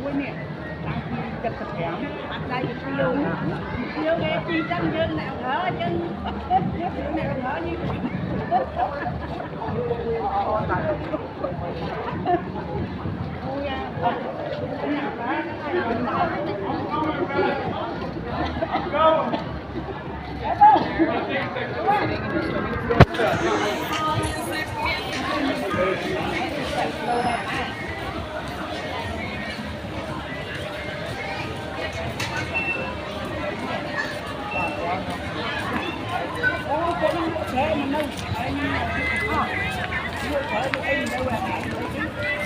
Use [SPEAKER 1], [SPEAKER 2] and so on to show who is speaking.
[SPEAKER 1] với nè đang chi chật chật hẻm bắt đây yêu yêu nghe chi chân dân nào hở chân nào hở như Go! Ủa, cô nó xe mà đâu. Mua khởi được em đâu là